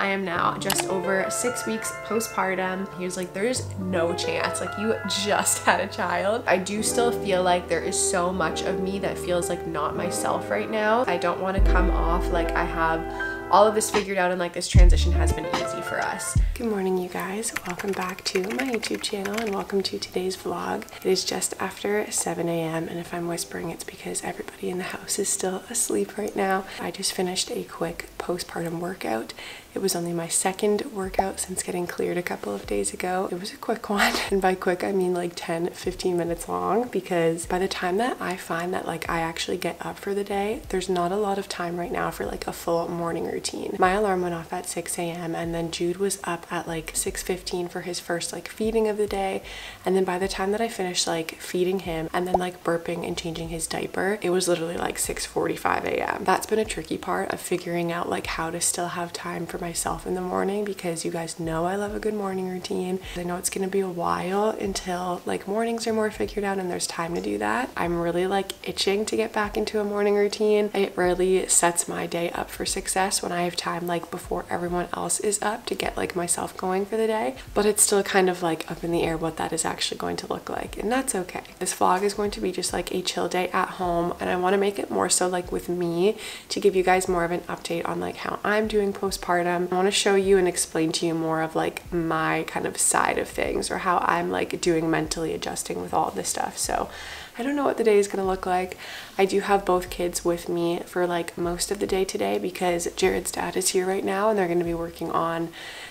I am now just over 6 weeks postpartum. He was like, there's no chance, like you just had a child. I do still feel like there is so much of me that feels like not myself right now. I don't want to come off like I have all of this figured out and like this transition has been easy for us. Good morning, you guys. Welcome back to my YouTube channel and welcome to today's vlog. It is just after 7 a.m. and if I'm whispering, it's because everybody in the house is still asleep right now. I just finished a quick postpartum workout. It was only my second workout since getting cleared a couple of days ago. It was a quick one, and by quick I mean like 10-15 minutes long, because by the time that I find that like I actually get up for the day, there's not a lot of time right now for like a full morning routine. My alarm went off at 6 a.m. and then Jude was up at like 6:15 for his first like feeding of the day, and then by the time that I finished like feeding him and then like burping and changing his diaper, it was literally like 6:45 a.m. That's been a tricky part of figuring out like how to still have time for myself in the morning, because you guys know I love a good morning routine. I know it's gonna be a while until like mornings are more figured out and there's time to do that. I'm really like itching to get back into a morning routine. It really sets my day up for success when I have time like before everyone else is up to get like myself going for the day, but it's still kind of like up in the air what that is actually going to look like, and that's okay. This vlog is going to be just like a chill day at home, and I want to make it more so like with me to give you guys more of an update on like how I'm doing postpartum. I want to show you and explain to you more of like my kind of side of things, or how I'm like doing mentally adjusting with all of this stuff. So I don't know what the day is going to look like. I do have both kids with me for like most of the day today because Jared's dad is here right now and they're going to be working on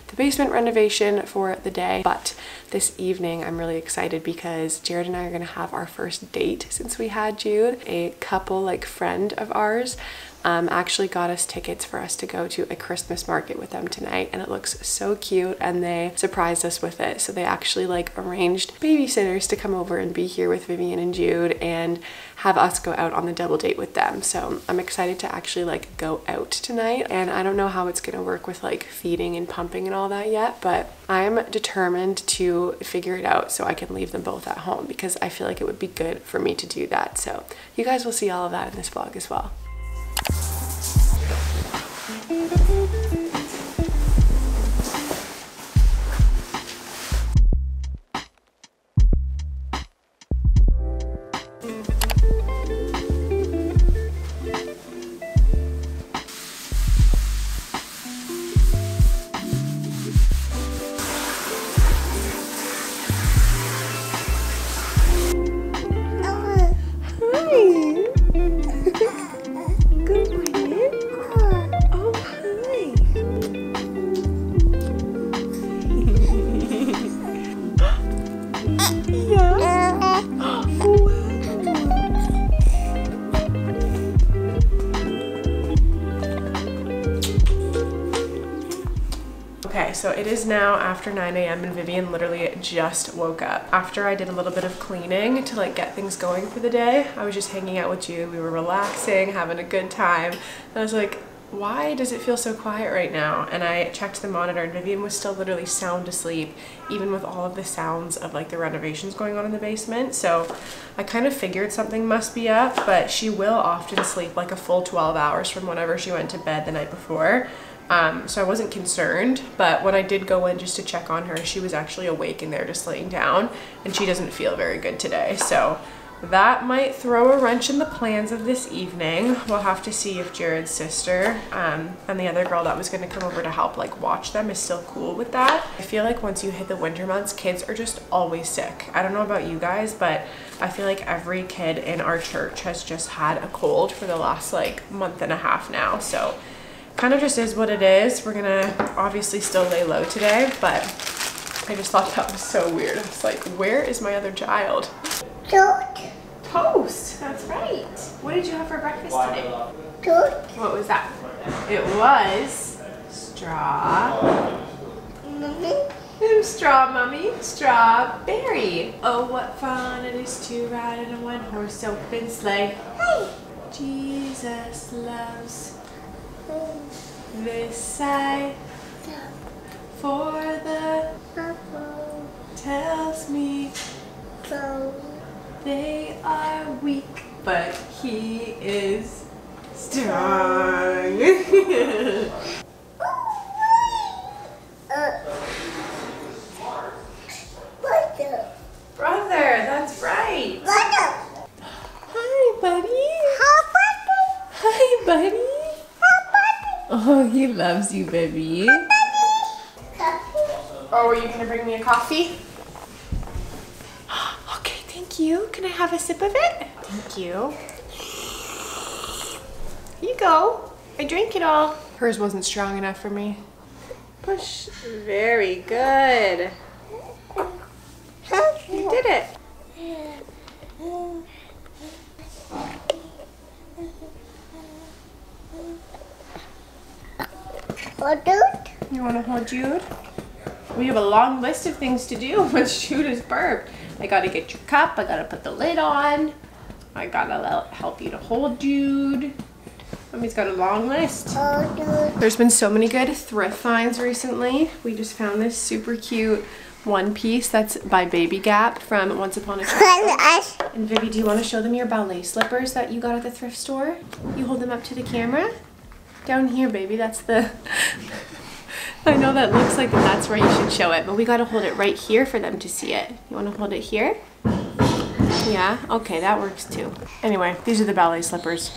the basement renovation for the day. But this evening I'm really excited because Jared and I are going to have our first date since we had Jude. A couple like friend of ours actually got us tickets for us to go to a Christmas market with them tonight, and it looks so cute, and they surprised us with it. So they actually like arranged babysitters to come over and be here with Vivian and Jude and have us go out on the double date with them. So I'm excited to actually like go out tonight, and I don't know how it's gonna work with like feeding and pumping and all that yet, but I'm determined to figure it out so I can leave them both at home, because I feel like it would be good for me to do that. So you guys will see all of that in this vlog as well. Okay, so it is now after 9 a.m. and Vivian literally just woke up. After I did a little bit of cleaning to like get things going for the day, I was just hanging out with Jude. We were relaxing, having a good time. And I was like, why does it feel so quiet right now? And I checked the monitor and Vivian was still literally sound asleep, even with all of the sounds of like the renovations going on in the basement. So I kind of figured something must be up, but she will often sleep like a full 12 hours from whenever she went to bed the night before. So I wasn't concerned, but when I did go in just to check on her, she was actually awake in there just laying down, and she doesn't feel very good today. So that might throw a wrench in the plans of this evening. We'll have to see if Jared's sister and the other girl that was going to come over to help like watch them is still cool with that. I feel like once you hit the winter months, kids are just always sick. I don't know about you guys, but I feel like every kid in our church has just had a cold for the last like month and a half now. So kind of just is what it is. We're gonna obviously still lay low today, but I just thought that was so weird. It's like, where is my other child? Toast. Toast, that's right. What did you have for breakfast today? Toast. What was that? It was straw. Mommy. Straw, mummy. Strawberry. Oh, what fun it is to ride in a one-horse open sleigh. Hey. Jesus loves this I, for the tells me they are weak, but he is strong. loves you, baby. Oh, are you gonna bring me a coffee? Okay, thank you. Can I have a sip of it? Thank you. Here you go. I drank it all. Hers wasn't strong enough for me. Push. Very good. You did it. Hold it. You want to hold Jude? We have a long list of things to do once Jude is burped. I gotta get your cup. I gotta put the lid on. I gotta help you to hold Jude. Mommy's got a long list. Hold it. There's been so many good thrift finds recently. We just found this super cute one piece that's by Baby Gap from Once Upon a Time. And Vivi, do you want to show them your ballet slippers that you got at the thrift store? You hold them up to the camera. Down here, baby, that's the... I know that looks like that's where you should show it, but we gotta hold it right here for them to see it. You wanna hold it here? Yeah? Okay, that works too. Anyway, these are the ballet slippers.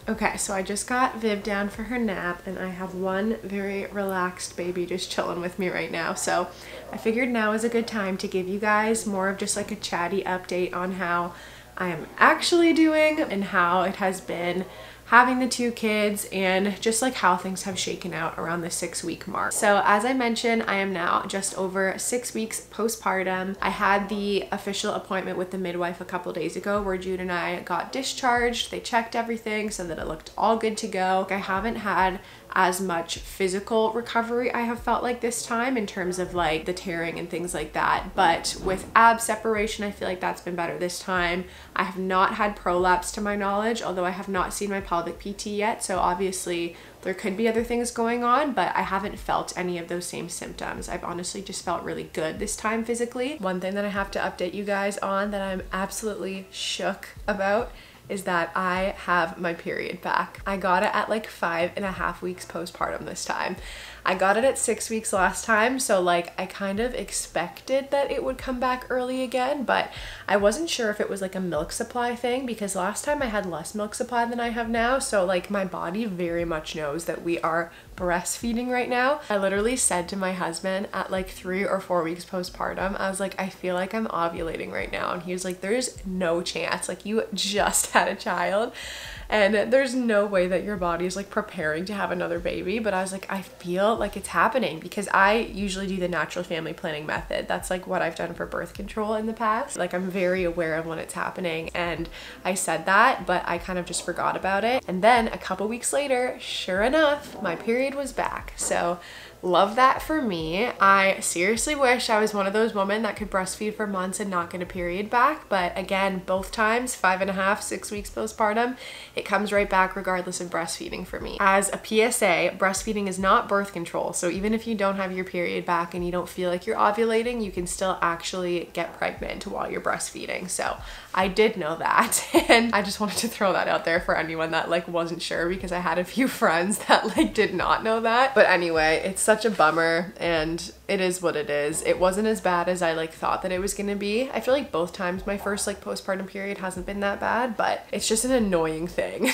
Okay, so I just got Viv down for her nap, and I have one very relaxed baby just chilling with me right now. So I figured now is a good time to give you guys more of just like a chatty update on how I am actually doing and how it has been having the two kids and just like how things have shaken out around the 6-week mark. So as I mentioned, I am now just over 6 weeks postpartum. I had the official appointment with the midwife a couple days ago where Jude and I got discharged. They checked everything so that it looked all good to go. I haven't had as much physical recovery, I have felt like this time, in terms of like the tearing and things like that, but with ab separation I feel like that's been better this time. I have not had prolapse to my knowledge, although I have not seen my pelvic PT yet, so obviously there could be other things going on, but I haven't felt any of those same symptoms. I've honestly just felt really good this time physically. One thing that I have to update you guys on that I'm absolutely shook about is that I have my period back. I got it at like 5.5 weeks postpartum this time. I got it at 6 weeks last time, so like I kind of expected that it would come back early again, but I wasn't sure if it was like a milk supply thing because last time I had less milk supply than I have now, so like my body very much knows that we are breastfeeding right now. I literally said to my husband at like 3 or 4 weeks postpartum, I was like, I feel like I'm ovulating right now, and he was like, there's no chance, like you just had a child and there's no way that your body is like preparing to have another baby. But I was like, I feel like it's happening because I usually do the natural family planning method. That's like what I've done for birth control in the past. Like I'm very aware of when it's happening, and I said that, but I kind of just forgot about it. And then a couple weeks later, sure enough, my period was back. So love that for me. I seriously wish I was one of those women that could breastfeed for months and not get a period back. But again, both times, 5.5, 6 weeks postpartum, it comes right back regardless of breastfeeding for me. As a PSA, breastfeeding is not birth control. So even if you don't have your period back and you don't feel like you're ovulating, you can still actually get pregnant while you're breastfeeding. So I did know that. And I just wanted to throw that out there for anyone that like wasn't sure, because I had a few friends that like did not know that. But anyway, it's such a bummer and it is what it is. It wasn't as bad as I like thought that it was gonna be. I feel like both times my first like postpartum period hasn't been that bad, but it's just an annoying thing.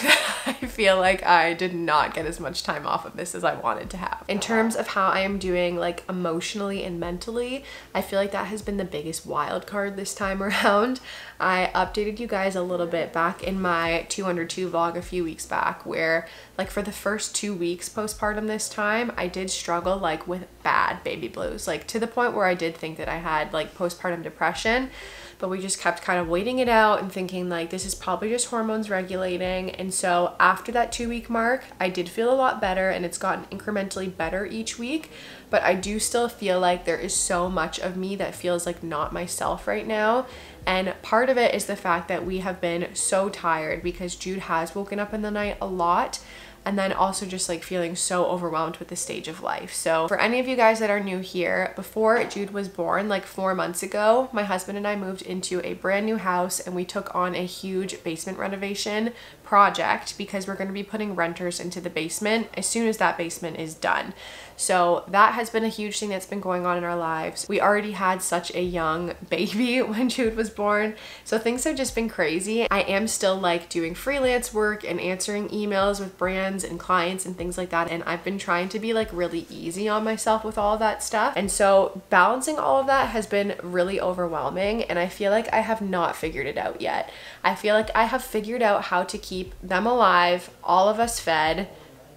I feel like I did not get as much time off of this as I wanted to have. In terms of how I am doing like emotionally and mentally, I feel like that has been the biggest wild card this time around. I updated you guys a little bit back in my 2 under 2 vlog a few weeks back, where like for the first 2 weeks postpartum this time, I did struggle like with bad baby blues, like to the point where I did think that I had like postpartum depression, but we just kept kind of waiting it out and thinking like this is probably just hormones regulating. And so after that 2-week mark, I did feel a lot better, and it's gotten incrementally better each week, but I do still feel like there is so much of me that feels like not myself right now. And part of it is the fact that we have been so tired because Jude has woken up in the night a lot, and then also just like feeling so overwhelmed with the stage of life. So for any of you guys that are new here, before Jude was born, like 4 months ago, my husband and I moved into a brand new house, and we took on a huge basement renovation project because we're going to be putting renters into the basement as soon as that basement is done. So that has been a huge thing that's been going on in our lives. We already had such a young baby when Jude was born, so things have just been crazy. I am still like doing freelance work and answering emails with brands and clients and things like that, and I've been trying to be like really easy on myself with all of that stuff. And so balancing all of that has been really overwhelming, and I feel like I have not figured it out yet. I feel like I have figured out how to keep them alive, all of us fed,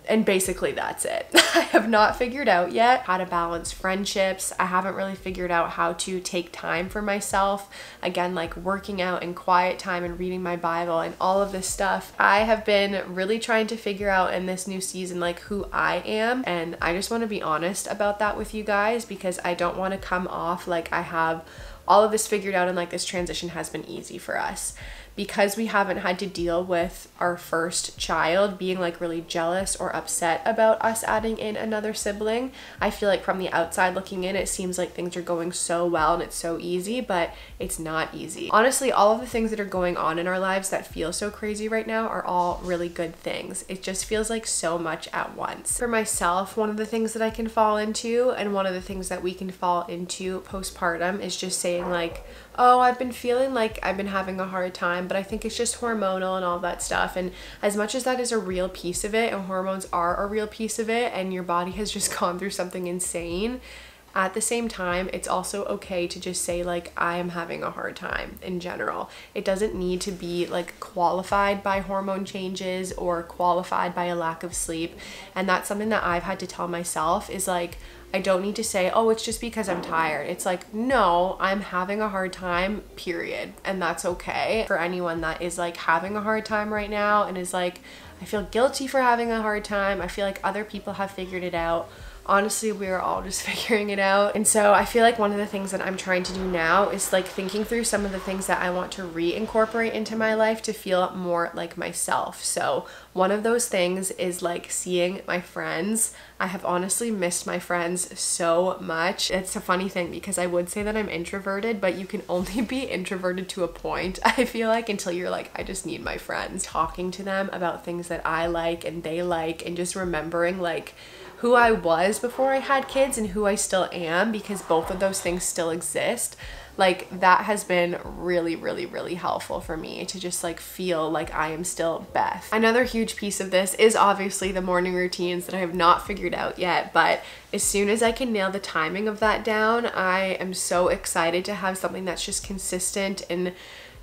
and basically that's it. I have not figured out yet how to balance friendships. I haven't really figured out how to take time for myself. Again, like working out and quiet time and reading my Bible and all of this stuff. I have been really trying to figure out in this new season like who I am, and I just want to be honest about that with you guys, because I don't want to come off like I have all of this figured out and like this transition has been easy for us. Because we haven't had to deal with our first child being like really jealous or upset about us adding in another sibling, I feel like from the outside looking in, it seems like things are going so well and it's so easy, but it's not easy. Honestly, all of the things that are going on in our lives that feel so crazy right now are all really good things. It just feels like so much at once. For myself, one of the things that I can fall into, and one of the things that we can fall into postpartum, is just saying like, oh, I've been feeling like I've been having a hard time, but I think it's just hormonal and all that stuff. And as much as that is a real piece of it, and hormones are a real piece of it, and your body has just gone through something insane, at the same time, it's also okay to just say like, I am having a hard time in general. It doesn't need to be like qualified by hormone changes or qualified by a lack of sleep. And that's something that I've had to tell myself, is like, I don't need to say, oh, it's just because I'm tired. It's like, no, I'm having a hard time, period. And that's okay. For anyone that is like having a hard time right now and is like, I feel guilty for having a hard time, I feel like other people have figured it out. Honestly, we're all just figuring it out. And so I feel like one of the things that I'm trying to do now is like thinking through some of the things that I want to reincorporate into my life to feel more like myself. So one of those things is like seeing my friends. I have honestly missed my friends so much. It's a funny thing because I would say that I'm introverted, but you can only be introverted to a point, I feel like, until you're like, I just need my friends. Talking to them about things that I like and they like, and just remembering like who I was before I had kids and who I still am, because both of those things still exist. Like that has been really, really, really helpful for me to just like feel like I am still Beth. Another huge piece of this is obviously the morning routines that I have not figured out yet, but as soon as I can nail the timing of that down, I am so excited to have something that's just consistent and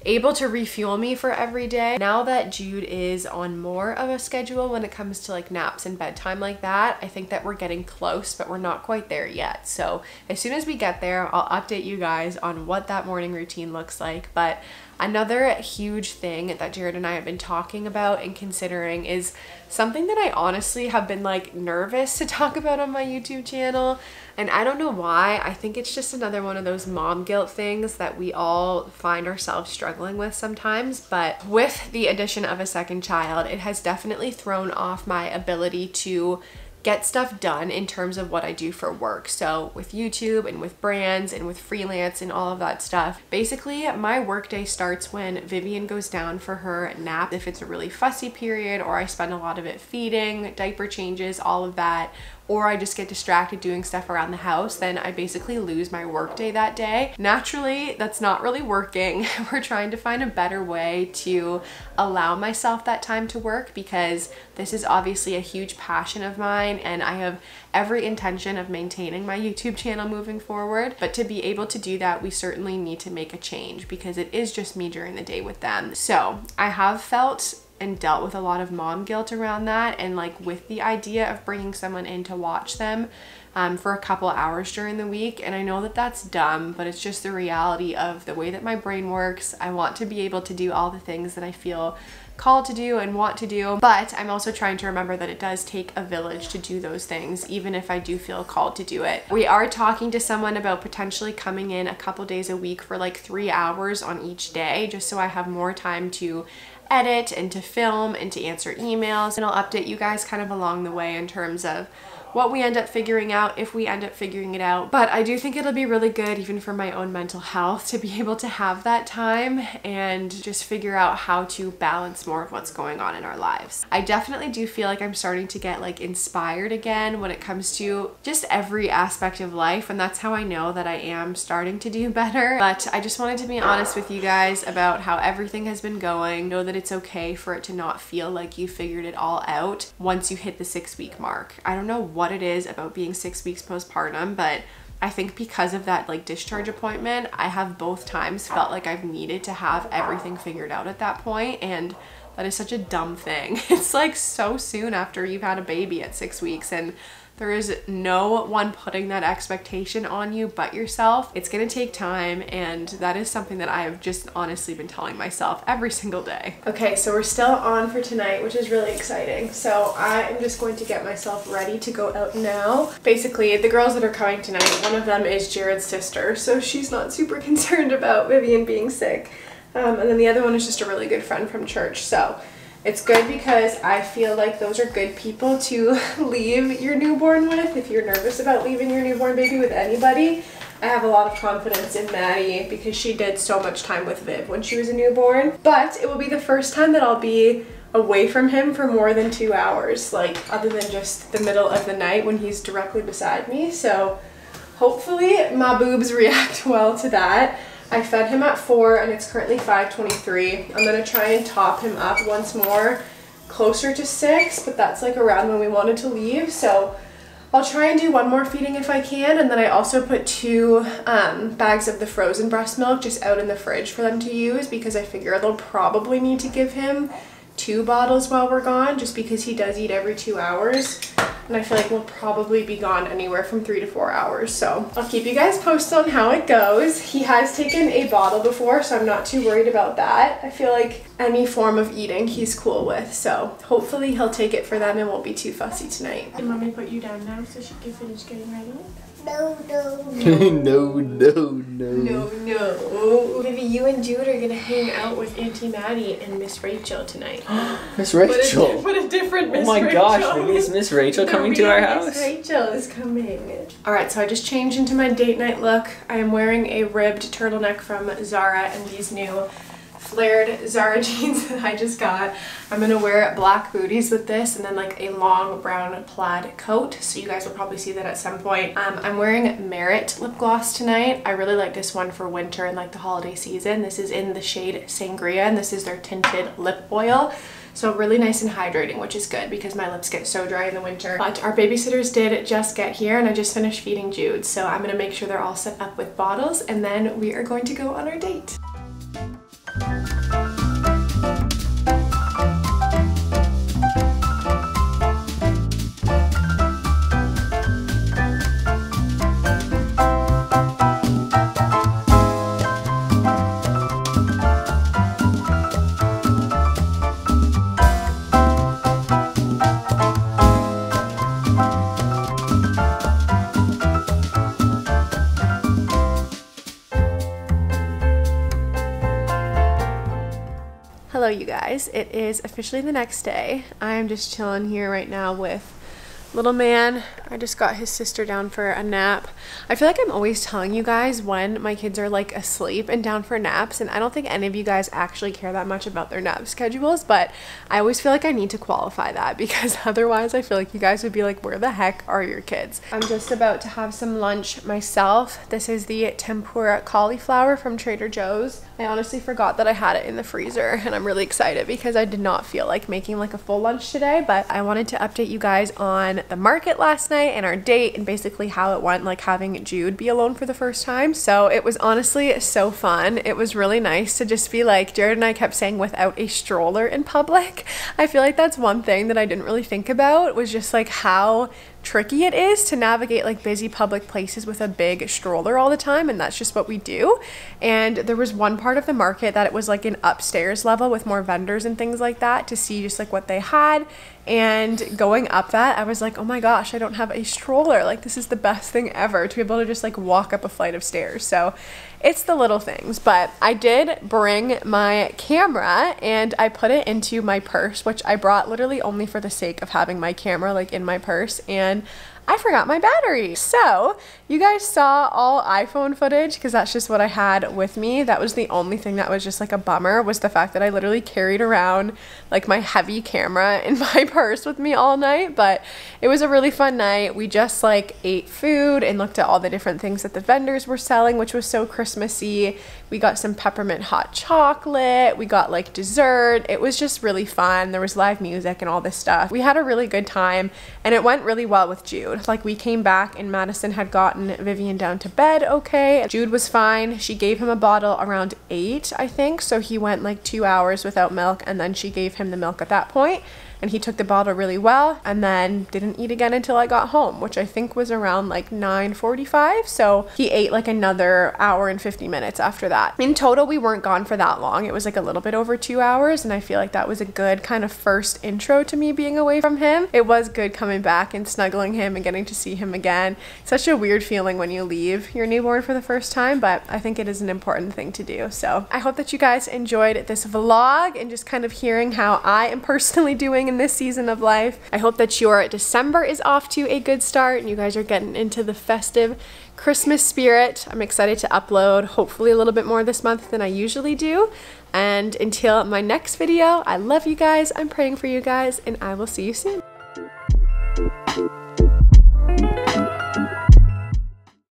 able to refuel me for every day. Now that Jude is on more of a schedule when it comes to like naps and bedtime like that, I think that we're getting close, but we're not quite there yet. So as soon as we get there, I'll update you guys on what that morning routine looks like. But another huge thing that Jared and I have been talking about and considering is something that I honestly have been like nervous to talk about on my YouTube channel. And I don't know why. I think it's just another one of those mom guilt things that we all find ourselves struggling with sometimes. But with the addition of a second child, it has definitely thrown off my ability to get stuff done in terms of what I do for work. So with YouTube and with brands and with freelance and all of that stuff, basically my workday starts when Vivian goes down for her nap. If it's a really fussy period, or I spend a lot of it feeding, diaper changes, all of that, or I just get distracted doing stuff around the house, then I basically lose my workday that day. Naturally, that's not really working. We're trying to find a better way to allow myself that time to work, because this is obviously a huge passion of mine and I have every intention of maintaining my YouTube channel moving forward. But to be able to do that, we certainly need to make a change, because it is just me during the day with them. So I have felt and dealt with a lot of mom guilt around that, and like with the idea of bringing someone in to watch them for a couple hours during the week. And I know that that's dumb, but it's just the reality of the way that my brain works. I want to be able to do all the things that I feel called to do and want to do, but I'm also trying to remember that it does take a village to do those things, even if I do feel called to do it. We are talking to someone about potentially coming in a couple days a week for like 3 hours on each day, just so I have more time to edit and to film and to answer emails. And I'll update you guys kind of along the way in terms of what we end up figuring out, if we end up figuring it out. But I do think it'll be really good even for my own mental health to be able to have that time and just figure out how to balance more of what's going on in our lives. I definitely do feel like I'm starting to get like inspired again when it comes to just every aspect of life, and that's how I know that I am starting to do better. But I just wanted to be honest with you guys about how everything has been going. Know that it's okay for it to not feel like you figured it all out once you hit the 6-week mark. I don't know what it is about being 6 weeks postpartum, but I think because of that like discharge appointment, I have both times felt like I've needed to have everything figured out at that point, and that is such a dumb thing. It's like so soon after you've had a baby at 6 weeks, and there is no one putting that expectation on you but yourself. It's gonna take time, and that is something that I have just honestly been telling myself every single day. Okay, so we're still on for tonight, which is really exciting. So I am just going to get myself ready to go out now. Basically, the girls that are coming tonight, one of them is Jared's sister, so she's not super concerned about Vivian being sick. And then the other one is just a really good friend from church. So it's good because I feel like those are good people to leave your newborn with if you're nervous about leaving your newborn baby with anybody. I have a lot of confidence in Maddie because she did so much time with Viv when she was a newborn. But it will be the first time that I'll be away from him for more than 2 hours, like other than just the middle of the night when he's directly beside me. So hopefully my boobs react well to that. I fed him at 4 and it's currently 5:23. I'm gonna try and top him up once more closer to 6, but that's like around when we wanted to leave. So I'll try and do one more feeding if I can, and then I also put 2 bags of the frozen breast milk just out in the fridge for them to use, because I figure they'll probably need to give him 2 bottles while we're gone, just because he does eat every 2 hours. And I feel like we'll probably be gone anywhere from 3 to 4 hours. So I'll keep you guys posted on how it goes. He has taken a bottle before, so I'm not too worried about that. I feel like any form of eating he's cool with. So hopefully he'll take it for them and won't be too fussy tonight. And Mommy put you down now so she can finish getting ready. No, no, No, no, no. No, no. Maybe you and Jude are gonna hang out with Auntie Maddie and Miss Rachel tonight. Miss Rachel. What a different Miss Oh my Rachel. gosh, maybe it's Miss Rachel coming to our house. Miss Rachel is coming. Alright, so I just changed into my date night look. I am wearing a ribbed turtleneck from Zara and these new flared Zara jeans that I just got. I'm gonna wear black booties with this and then like a long brown plaid coat, so you guys will probably see that at some point. I'm wearing Merit lip gloss tonight. I really like this one for winter and like the holiday season. This is in the shade Sangria, and this is their tinted lip oil. So really nice and hydrating, which is good because my lips get so dry in the winter. But our babysitters did just get here, and I just finished feeding Jude, so I'm gonna make sure they're all set up with bottles, and then we are going to go on our date. Hello you guys, it is officially the next day. I'm just chilling here right now with little man. I just got his sister down for a nap. I feel like I'm always telling you guys when my kids are like asleep and down for naps, and I don't think any of you guys actually care that much about their nap schedules, but I always feel like I need to qualify that because otherwise I feel like you guys would be like, where the heck are your kids? I'm just about to have some lunch myself. This is the tempura cauliflower from Trader Joe's. I honestly forgot that I had it in the freezer, and I'm really excited because I did not feel like making like a full lunch today, but I wanted to update you guys on the market last night and our date and basically how it went, like having Jude be alone for the first time. So it was honestly so fun. It was really nice to just be like, Jared and I kept saying without a stroller in public. I feel like that's one thing that I didn't really think about, was just like how tricky it is to navigate like busy public places with a big stroller all the time, and that's just what we do. And there was one part of the market that it was like an upstairs level with more vendors and things like that to see just like what they had, and going up that I was like, oh my gosh, I don't have a stroller. Like, this is the best thing ever to be able to just like walk up a flight of stairs. So it's the little things. But I did bring my camera and I put it into my purse, which I brought literally only for the sake of having my camera like in my purse. And I forgot my battery. So you guys saw all iPhone footage because that's just what I had with me. That was the only thing that was just like a bummer, was the fact that I literally carried around like my heavy camera in my purse with me all night. But it was a really fun night. We just like ate food and looked at all the different things that the vendors were selling, which was so Christmassy. We got some peppermint hot chocolate. We got like dessert. It was just really fun. There was live music and all this stuff. We had a really good time and it went really well with Jude. Like, we came back and Madison had gotten Vivian down to bed okay. Jude was fine. She gave him a bottle around 8, I think. So he went like 2 hours without milk and then she gave him the milk at that point. And he took the bottle really well and then didn't eat again until I got home, which I think was around like 9:45. So he ate like another hour and 50 minutes after that. In total, we weren't gone for that long. It was like a little bit over 2 hours. And I feel like that was a good kind of first intro to me being away from him. It was good coming back and snuggling him and getting to see him again. Such a weird feeling when you leave your newborn for the first time, but I think it is an important thing to do. So I hope that you guys enjoyed this vlog and just kind of hearing how I am personally doing in this season of life. I hope that your December is off to a good start and you guys are getting into the festive Christmas spirit. I'm excited to upload hopefully a little bit more this month than I usually do. And until my next video, I love you guys, I'm praying for you guys, and I will see you soon.